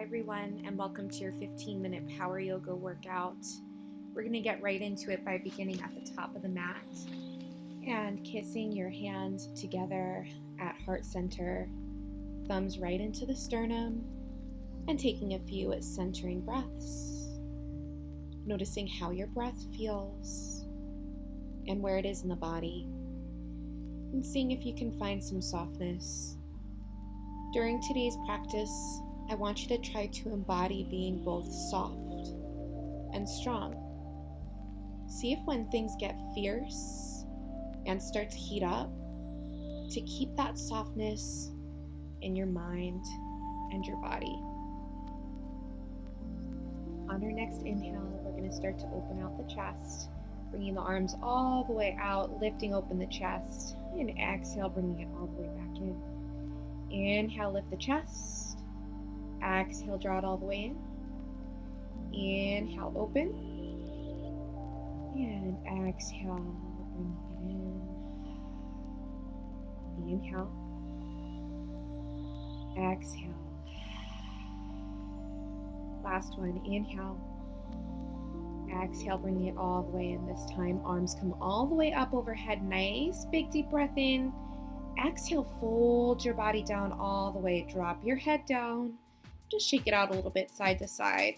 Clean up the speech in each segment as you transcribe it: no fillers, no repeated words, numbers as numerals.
everyone, and welcome to your 15-minute power yoga workout. We're going to get right into it by beginning at the top of the mat and kissing your hands together at heart center, thumbs right into the sternum, and taking a few centering breaths. Noticing how your breath feels and where it is in the body, and seeing if you can find some softness. During today's practice, I want you to try to embody being both soft and strong. See if when things get fierce and start to heat up, to keep that softness in your mind and your body. On our next inhale, we're going to start to open out the chest, bringing the arms all the way out, lifting open the chest, and exhale, bringing it all the way back in. Inhale, lift the chest. Exhale, draw it all the way in. Inhale, open. And exhale, bring it in. Inhale. Exhale. Last one, inhale. Exhale, bringing it all the way in this time. Arms come all the way up overhead. Nice, big, deep breath in. Exhale, fold your body down all the way. Drop your head down. Just shake it out a little bit side to side.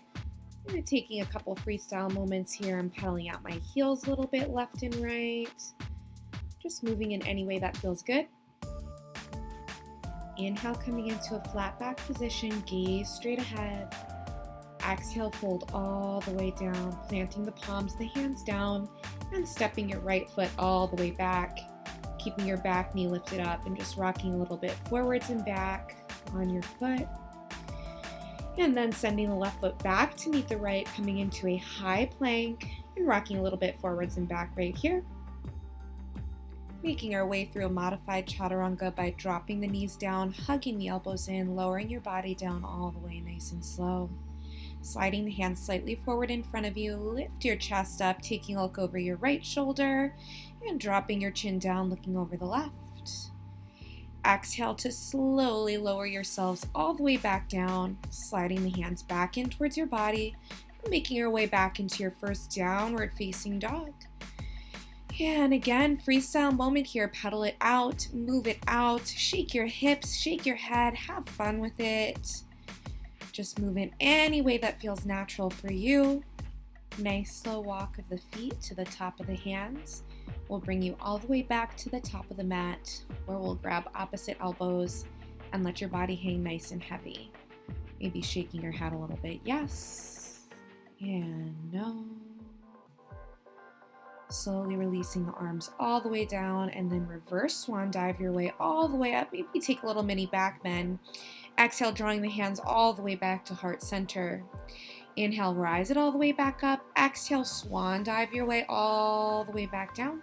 I'm taking a couple freestyle moments here. I'm pedaling out my heels a little bit left and right. Just moving in any way that feels good. Inhale, coming into a flat back position. Gaze straight ahead. Exhale, fold all the way down, planting the palms of the hands down and stepping your right foot all the way back, keeping your back knee lifted up and just rocking a little bit forwards and back on your foot. And then sending the left foot back to meet the right, coming into a high plank and rocking a little bit forwards and back right here. Making our way through a modified chaturanga by dropping the knees down, hugging the elbows in, lowering your body down all the way nice and slow. Sliding the hands slightly forward in front of you, lift your chest up, taking a look over your right shoulder, and dropping your chin down, looking over the left. Exhale to slowly lower yourselves all the way back down, sliding the hands back in towards your body, and making your way back into your first downward facing dog. And again, freestyle moment here, pedal it out, move it out, shake your hips, shake your head, have fun with it. Just move in any way that feels natural for you. Nice slow walk of the feet to the top of the hands. We'll bring you all the way back to the top of the mat, where we'll grab opposite elbows and let your body hang nice and heavy. Maybe shaking your head a little bit. Yes and no. Slowly releasing the arms all the way down, and then reverse swan dive your way all the way up. Maybe take a little mini back bend. Exhale, drawing the hands all the way back to heart center. Inhale, rise it all the way back up. Exhale, swan dive your way all the way back down.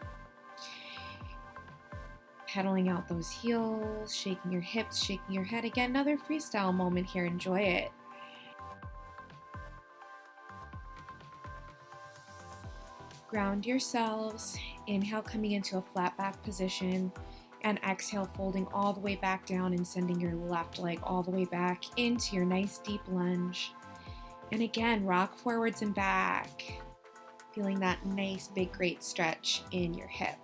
Pedaling out those heels, shaking your hips, shaking your head. Again, another freestyle moment here. Enjoy it. Ground yourselves. Inhale, coming into a flat back position. And exhale, folding all the way back down and sending your left leg all the way back into your nice deep lunge. And again, rock forwards and back, feeling that nice big great stretch in your hip.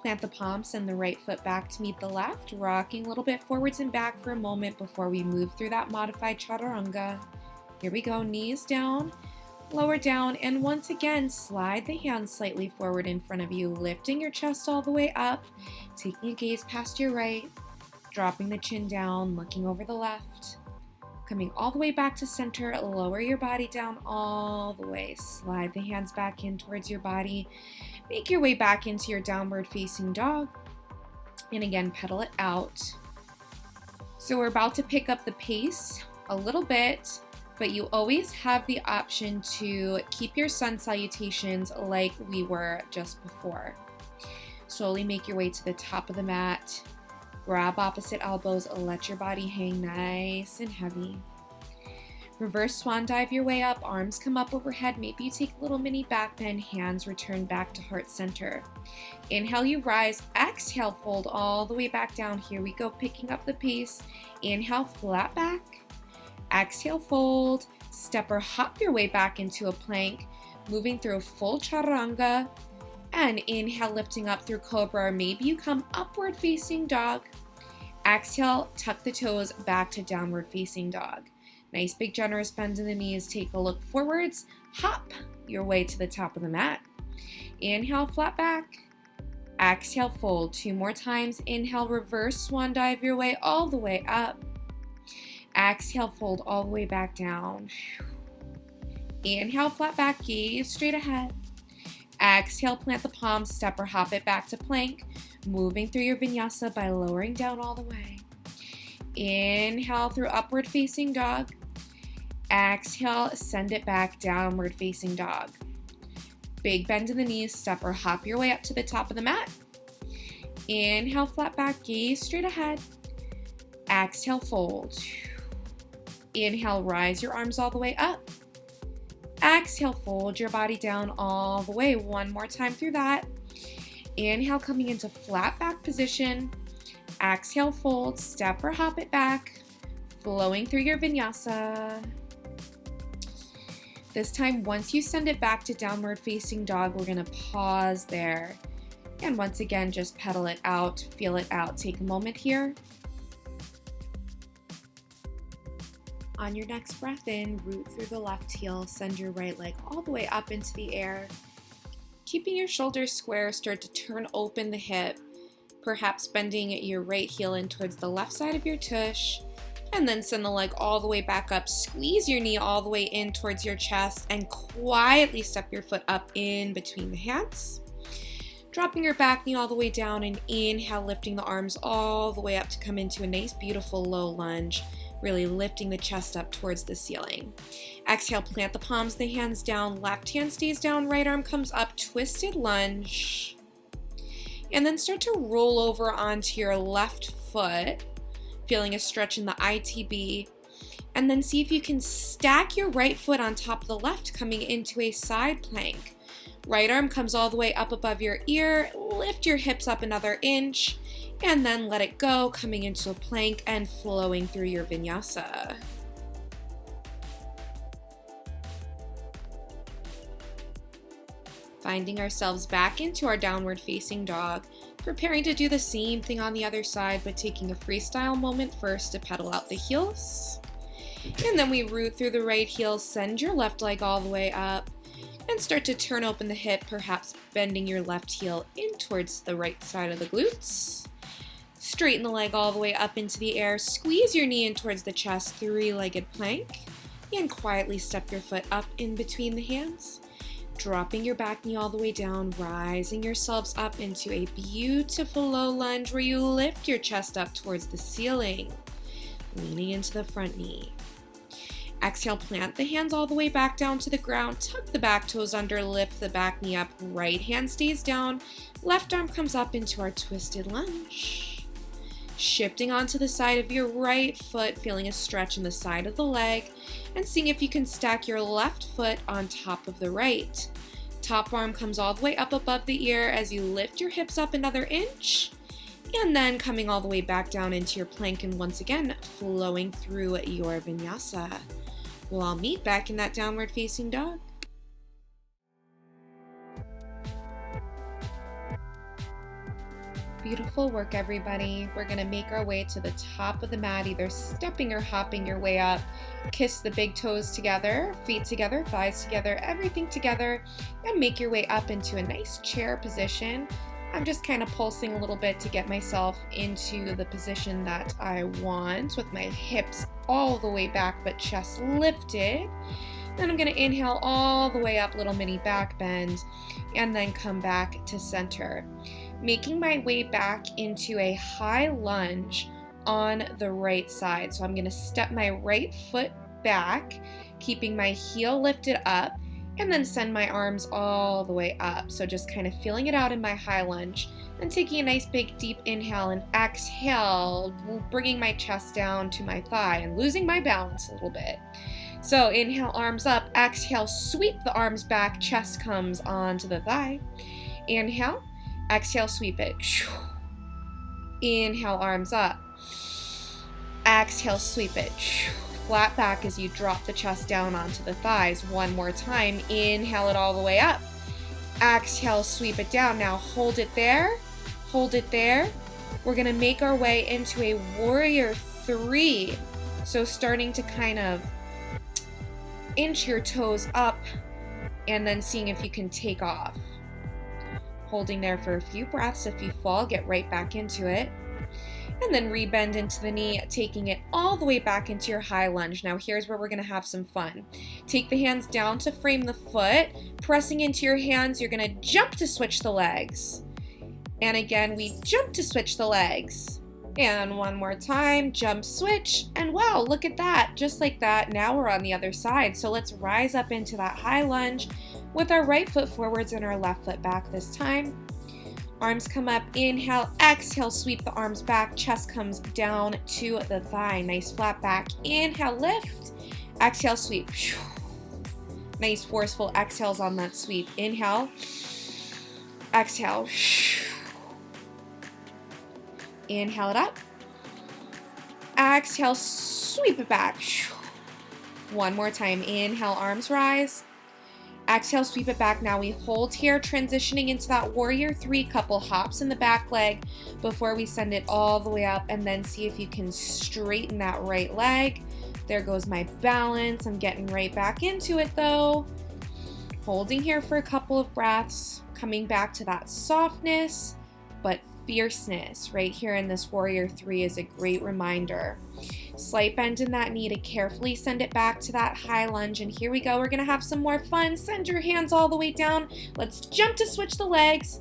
Plant the palms, send the right foot back to meet the left, rocking a little bit forwards and back for a moment before we move through that modified chaturanga. Here we go, knees down, lower down, and once again, slide the hands slightly forward in front of you, lifting your chest all the way up, taking a gaze past your right, dropping the chin down, looking over the left. Coming all the way back to center, lower your body down all the way. Slide the hands back in towards your body. Make your way back into your downward facing dog. And again, pedal it out. So we're about to pick up the pace a little bit, but you always have the option to keep your sun salutations like we were just before. Slowly make your way to the top of the mat. Grab opposite elbows, let your body hang nice and heavy. Reverse swan dive your way up, arms come up overhead. Maybe you take a little mini back bend, hands return back to heart center. Inhale, you rise. Exhale, fold all the way back down. Here we go, picking up the pace. Inhale, flat back. Exhale, fold, step or hop your way back into a plank, moving through a full chaturanga. And inhale, lifting up through cobra, or maybe you come upward facing dog. Exhale, tuck the toes back to downward facing dog. Nice big generous bend in the knees. Take a look forwards, hop your way to the top of the mat. Inhale, flat back. Exhale, fold 2 more times. Inhale, reverse swan dive your way all the way up. Exhale, fold all the way back down. Inhale, flat back, gaze straight ahead. Exhale, plant the palms, step or hop it back to plank, moving through your vinyasa by lowering down all the way. Inhale through upward facing dog. Exhale, send it back, downward facing dog. Big bend in the knees, step or hop your way up to the top of the mat. Inhale, flat back, gaze straight ahead. Exhale, fold. Inhale, rise your arms all the way up. Exhale, fold your body down all the way. 1 more time through that. Inhale, coming into flat back position. Exhale, fold, step or hop it back, flowing through your vinyasa. This time, once you send it back to downward facing dog, we're gonna pause there. And once again, just pedal it out, feel it out. Take a moment here. On your next breath in, root through the left heel, send your right leg all the way up into the air. Keeping your shoulders square, start to turn open the hip, perhaps bending your right heel in towards the left side of your tush, and then send the leg all the way back up. Squeeze your knee all the way in towards your chest and quietly step your foot up in between the hands. Dropping your back knee all the way down and inhale, lifting the arms all the way up to come into a nice, beautiful low lunge, really lifting the chest up towards the ceiling. Exhale, plant the palms, the hands down, left hand stays down, right arm comes up, twisted lunge. And then start to roll over onto your left foot, feeling a stretch in the ITB. And then see if you can stack your right foot on top of the left, coming into a side plank. Right arm comes all the way up above your ear, lift your hips up another inch, and then let it go, coming into a plank and flowing through your vinyasa. Finding ourselves back into our downward facing dog, preparing to do the same thing on the other side, but taking a freestyle moment first to pedal out the heels. And then we root through the right heel, send your left leg all the way up, and start to turn open the hip, perhaps bending your left heel in towards the right side of the glutes. Straighten the leg all the way up into the air, squeeze your knee in towards the chest, 3-legged plank, and quietly step your foot up in between the hands. Dropping your back knee all the way down, rising yourselves up into a beautiful low lunge where you lift your chest up towards the ceiling, leaning into the front knee. Exhale, plant the hands all the way back down to the ground, tuck the back toes under, lift the back knee up, right hand stays down, left arm comes up into our twisted lunge. Shifting onto the side of your right foot, feeling a stretch in the side of the leg, and seeing if you can stack your left foot on top of the right. Top arm comes all the way up above the ear as you lift your hips up another inch, and then coming all the way back down into your plank, and once again, flowing through your vinyasa. We'll all meet back in that downward facing dog. Beautiful work, everybody. We're gonna make our way to the top of the mat, either stepping or hopping your way up. Kiss the big toes together, feet together, thighs together, everything together, and make your way up into a nice chair position. I'm just kind of pulsing a little bit to get myself into the position that I want, with my hips all the way back but chest lifted. Then I'm going to inhale all the way up, little mini back bend, and then come back to center. Making my way back into a high lunge on the right side. So I'm going to step my right foot back, keeping my heel lifted up, and then send my arms all the way up. So just kind of feeling it out in my high lunge, and taking a nice big deep inhale and exhale, bringing my chest down to my thigh and losing my balance a little bit. So inhale, arms up, exhale, sweep the arms back, chest comes onto the thigh. Inhale, exhale, sweep it. Inhale, arms up. Exhale, sweep it. flat back as you drop the chest down onto the thighs. One more time. Inhale it all the way up. Exhale, sweep it down. Now hold it there. Hold it there. We're going to make our way into a warrior 3. So starting to kind of inch your toes up and then seeing if you can take off. Holding there for a few breaths. If you fall, get right back into it. And then rebend into the knee, taking it all the way back into your high lunge. Now here's where we're going to have some fun. Take the hands down to frame the foot. Pressing into your hands, you're going to jump to switch the legs. And again, we jump to switch the legs. And one more time, jump, switch, and wow, look at that. Just like that, now we're on the other side. So let's rise up into that high lunge with our right foot forwards and our left foot back this time. Arms come up, inhale, exhale, sweep the arms back, chest comes down to the thigh. Nice flat back, inhale, lift, exhale, sweep. Nice forceful exhales on that sweep. Inhale, exhale. Inhale it up. Exhale, sweep it back. One more time. Inhale, arms rise. Exhale, sweep it back. Now we hold here, transitioning into that warrior 3, couple hops in the back leg before we send it all the way up, and then see if you can straighten that right leg. There goes my balance. I'm getting right back into it though. Holding here for a couple of breaths, coming back to that softness, but fierceness right here in this warrior 3 is a great reminder. Slight bend in that knee to carefully send it back to that high lunge. And here we go. We're going to have some more fun. Send your hands all the way down. Let's jump to switch the legs.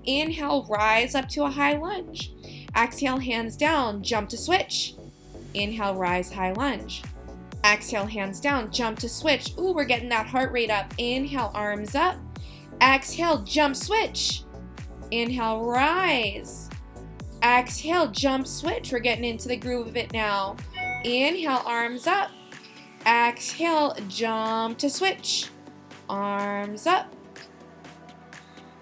Inhale, rise up to a high lunge. Exhale, hands down, jump to switch. Inhale, rise, high lunge. Exhale, hands down, jump to switch. Ooh, we're getting that heart rate up. Inhale, arms up. Exhale, jump, switch. Inhale, rise. Exhale, jump, switch. We're getting into the groove of it now. Inhale, arms up. Exhale, jump to switch. Arms up.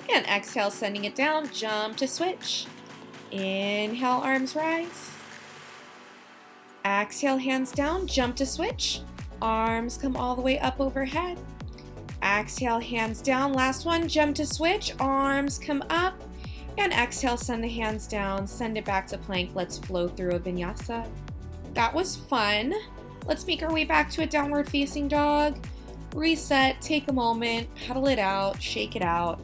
And exhale, sending it down, jump to switch. Inhale, arms rise. Exhale, hands down, jump to switch. Arms come all the way up overhead. Exhale, hands down. Last one, jump to switch. Arms come up. And exhale, send the hands down. Send it back to plank. Let's flow through a vinyasa. That was fun. Let's make our way back to a downward facing dog. Reset, take a moment, pedal it out, shake it out.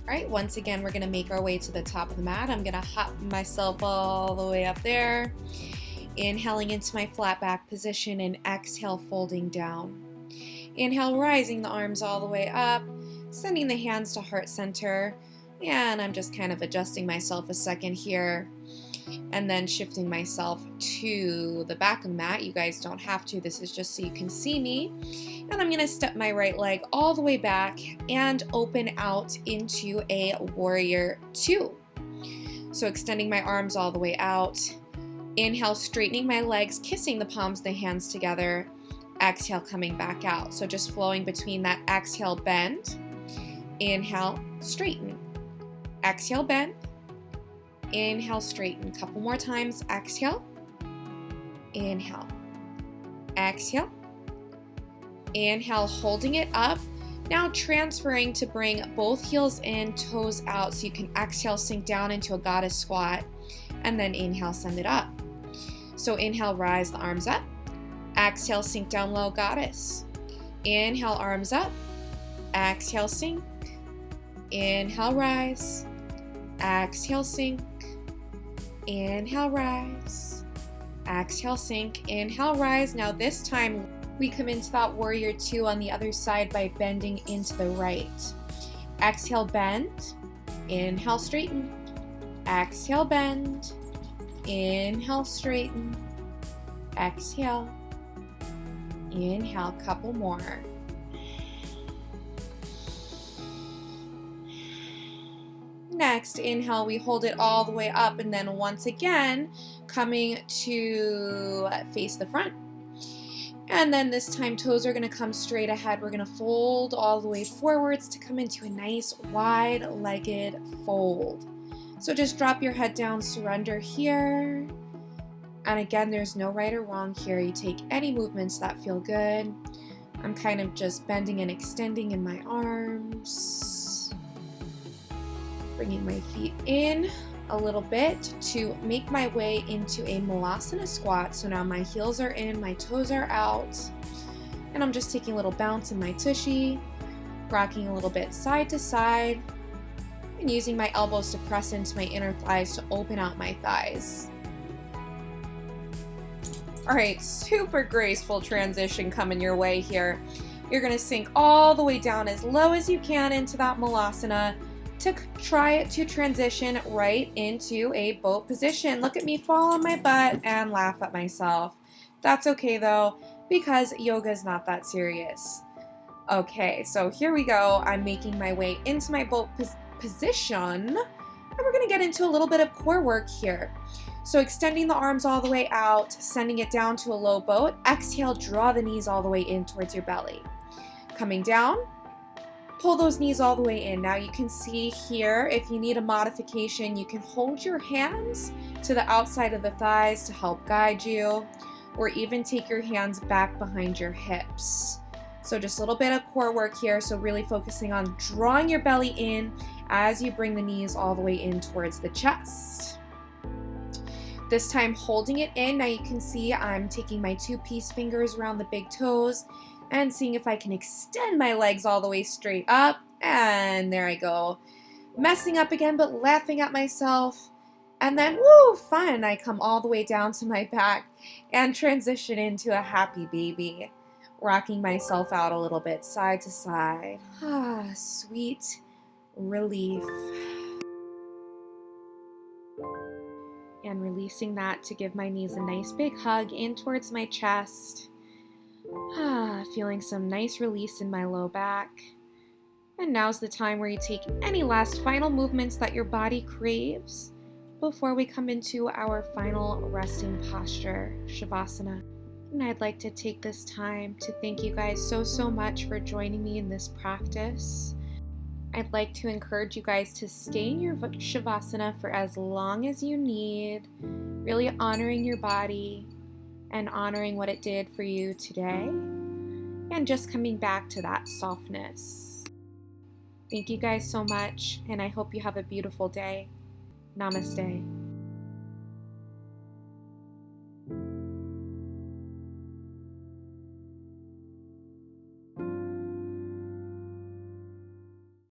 All right, once again, we're gonna make our way to the top of the mat. I'm gonna hop myself all the way up there. Inhaling into my flat back position and exhale, folding down. Inhale, rising the arms all the way up, sending the hands to heart center. And I'm just kind of adjusting myself a second here. And then shifting myself to the back of the mat. You guys don't have to. This is just so you can see me. And I'm going to step my right leg all the way back and open out into a warrior 2. So extending my arms all the way out. Inhale, straightening my legs, kissing the palms of the hands together. Exhale, coming back out. So just flowing between that exhale, bend. Inhale, straighten. Exhale, bend. Inhale, straighten. Couple more times. Exhale. Inhale. Exhale. Inhale, holding it up. Now transferring to bring both heels in, toes out, so you can exhale, sink down into a goddess squat, and then inhale, send it up. So inhale, rise the arms up. Exhale, sink down low, goddess. Inhale, arms up. Exhale, sink. Inhale, rise. Exhale, sink. Inhale, rise. Exhale, sink. Inhale, rise. Now this time we come into that warrior 2 on the other side by bending into the right. Exhale, bend. Inhale, straighten. Exhale, bend. Inhale, straighten. Exhale. Inhale, couple more. Next, inhale, we hold it all the way up, and then once again, coming to face the front. And then this time, toes are going to come straight ahead. We're going to fold all the way forwards to come into a nice wide-legged fold. So just drop your head down, surrender here. And again, there's no right or wrong here. You take any movements that feel good. I'm kind of just bending and extending in my arms. Bringing my feet in a little bit to make my way into a malasana squat. So now my heels are in, my toes are out, and I'm just taking a little bounce in my tushy, rocking a little bit side to side, and using my elbows to press into my inner thighs to open out my thighs. All right, super graceful transition coming your way here. You're gonna sink all the way down as low as you can into that malasana to try to transition right into a boat position. Look at me fall on my butt and laugh at myself. That's okay though, because yoga is not that serious. Okay, so here we go. I'm making my way into my boat position, and we're gonna get into a little bit of core work here. So extending the arms all the way out, sending it down to a low boat. Exhale, draw the knees all the way in towards your belly. Coming down, pull those knees all the way in. Now you can see here, if you need a modification, you can hold your hands to the outside of the thighs to help guide you, or even take your hands back behind your hips. So just a little bit of core work here. So really focusing on drawing your belly in as you bring the knees all the way in towards the chest. This time holding it in. Now you can see I'm taking my 2-piece fingers around the big toes and seeing if I can extend my legs all the way straight up. And there I go. Messing up again, but laughing at myself. And then, woo, fun. I come all the way down to my back and transition into a happy baby. Rocking myself out a little bit side to side. Ah, sweet relief. And releasing that to give my knees a nice big hug in towards my chest. Feeling some nice release in my low back. And now's the time where you take any last final movements that your body craves before we come into our final resting posture, Shavasana. And I'd like to take this time to thank you guys so much for joining me in this practice. I'd like to encourage you guys to stay in your Shavasana for as long as you need, really honoring your body and honoring what it did for you today, and just coming back to that softness. Thank you guys so much, and I hope you have a beautiful day. Namaste.